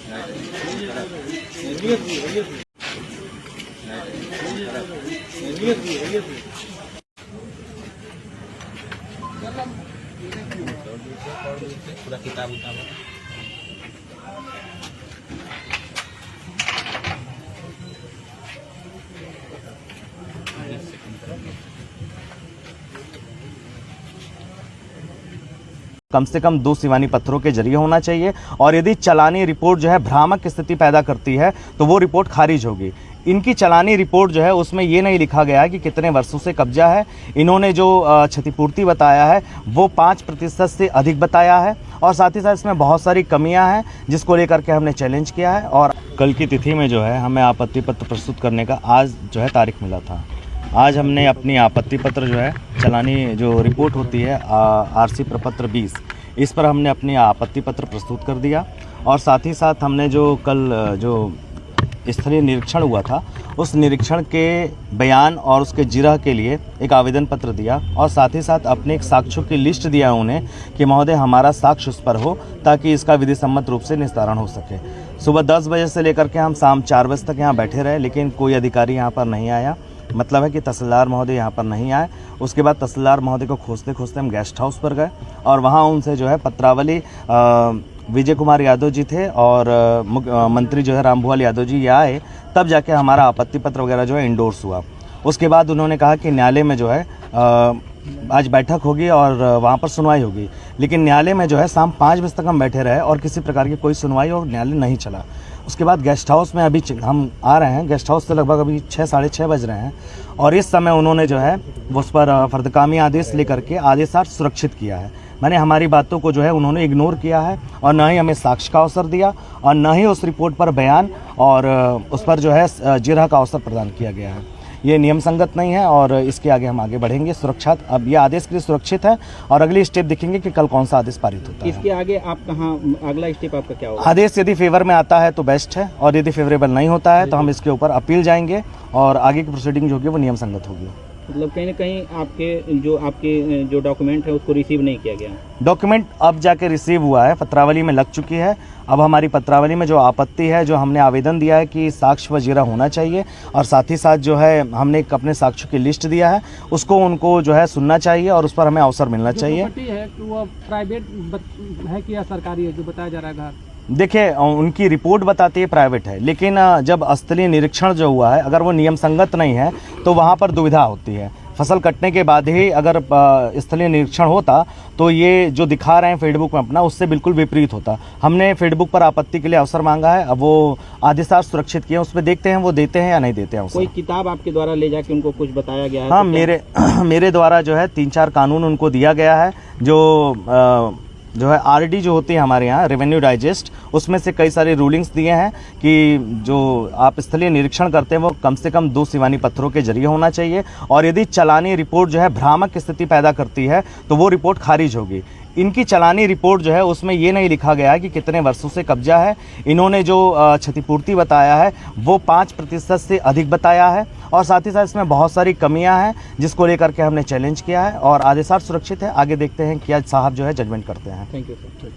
पूरा किताब उताब कम से कम 2 सीवानी पत्थरों के जरिए होना चाहिए और यदि चालानी रिपोर्ट जो है भ्रामक स्थिति पैदा करती है तो वो रिपोर्ट खारिज होगी। इनकी चालानी रिपोर्ट जो है उसमें ये नहीं लिखा गया है कि कितने वर्षों से कब्जा है। इन्होंने जो क्षतिपूर्ति बताया है वो 5% से अधिक बताया है और साथ ही साथ इसमें बहुत सारी कमियां हैं जिसको लेकर के हमने चैलेंज किया है। और कल की तिथि में जो है हमें आपत्ति पत्र प्रस्तुत करने का आज जो है तारीख मिला था। आज हमने अपनी आपत्ति पत्र जो है चालानी जो रिपोर्ट होती है आरसी प्रपत्र 20 इस पर हमने अपनी आपत्ति पत्र प्रस्तुत कर दिया और साथ ही साथ हमने जो कल जो स्थलीय निरीक्षण हुआ था उस निरीक्षण के बयान और उसके जिरह के लिए एक आवेदन पत्र दिया और साथ ही साथ अपने एक साक्ष्यों की लिस्ट दिया उन्हें कि महोदय हमारा साक्ष्य उस पर हो ताकि इसका विधि सम्मत रूप से निस्तारण हो सके। सुबह 10 बजे से लेकर के हम शाम 4 बजे तक यहाँ बैठे रहे लेकिन कोई अधिकारी यहाँ पर नहीं आया। मतलब है कि तहसीलदार महोदय यहाँ पर नहीं आए। उसके बाद तहसीलदार महोदय को खोजते खोजते हम गेस्ट हाउस पर गए और वहाँ उनसे जो है पत्रावली विजय कुमार यादव जी थे और मंत्री जो है रामभुआल यादव जी ये आए, तब जाके हमारा आपत्ति पत्र वगैरह जो है इंडोर्स हुआ। उसके बाद उन्होंने कहा कि न्यायालय में जो है आज बैठक होगी और वहाँ पर सुनवाई होगी, लेकिन न्यायालय में जो है शाम 5 बजे तक हम बैठे रहे और किसी प्रकार की कोई सुनवाई और न्यायालय नहीं चला। उसके बाद गेस्ट हाउस में अभी हम आ रहे हैं, गेस्ट हाउस से लगभग अभी 6 साढ़े 6 बज रहे हैं और इस समय उन्होंने जो है उस पर फर्दकामी आदेश लेकर के आदेशार्थ सुरक्षित किया है। मैंने हमारी बातों को जो है उन्होंने इग्नोर किया है और न ही हमें साक्ष्य का अवसर दिया और न ही उस रिपोर्ट पर बयान और उस पर जो है जिरह का अवसर प्रदान किया गया है। ये नियम संगत नहीं है और इसके आगे हम आगे बढ़ेंगे। सुरक्षा अब ये आदेश के लिए सुरक्षित है और अगली स्टेप देखेंगे कि कल कौन सा आदेश पारित होता है। इसके आगे आप कहाँ, अगला स्टेप आपका क्या होगा? आदेश यदि फेवर में आता है तो बेस्ट है और यदि फेवरेबल नहीं होता है तो हम इसके ऊपर अपील जाएंगे और आगे की प्रोसीडिंग जो होगी वो नियम संगत होगी। मतलब कहीं ना कहीं आपके जो डॉक्यूमेंट है उसको रिसीव नहीं किया गया? डॉक्यूमेंट अब जाके रिसीव हुआ है, पत्रावली में लग चुकी है। अब हमारी पत्रावली में जो आपत्ति है, जो हमने आवेदन दिया है कि साक्ष्य व जिरह होना चाहिए और साथ ही साथ जो है हमने एक अपने साक्ष्यों की लिस्ट दिया है उसको उनको जो है सुनना चाहिए और उस पर हमें अवसर मिलना चाहिए। है कि वो प्राइवेट है कि या सरकारी है जो बताया जा रहा है घर? देखिए उनकी रिपोर्ट बताती है प्राइवेट है, लेकिन जब स्थलीय निरीक्षण जो हुआ है अगर वो नियम संगत नहीं है तो वहाँ पर दुविधा होती है। फसल कटने के बाद ही अगर स्थलीय निरीक्षण होता तो ये जो दिखा रहे हैं फेसबुक में अपना उससे बिल्कुल विपरीत होता। हमने फेसबुक पर आपत्ति के लिए अवसर मांगा है, अब वो आदेशार्थ सुरक्षित किए, उस पर देखते हैं वो देते हैं या नहीं देते हैं। कोई किताब आपके द्वारा ले जाके उनको कुछ बताया गया है? हाँ, मेरे द्वारा जो है 3-4 कानून उनको दिया गया है जो है आरडी जो होती है हमारे यहाँ रेवेन्यू डाइजेस्ट, उसमें से कई सारे रूलिंग्स दिए हैं कि जो आप स्थलीय निरीक्षण करते हैं वो कम से कम 2 सीवानी पत्थरों के जरिए होना चाहिए और यदि चालानी रिपोर्ट जो है भ्रामक स्थिति पैदा करती है तो वो रिपोर्ट खारिज होगी। इनकी चालानी रिपोर्ट जो है उसमें ये नहीं लिखा गया है कि कितने वर्षों से कब्जा है। इन्होंने जो क्षतिपूर्ति बताया है वो 5% से अधिक बताया है और साथ ही साथ इसमें बहुत सारी कमियां हैं जिसको लेकर के हमने चैलेंज किया है और आदेशार्थ सुरक्षित है। आगे देखते हैं कि आज साहब जो है जजमेंट करते हैं। Thank you sir.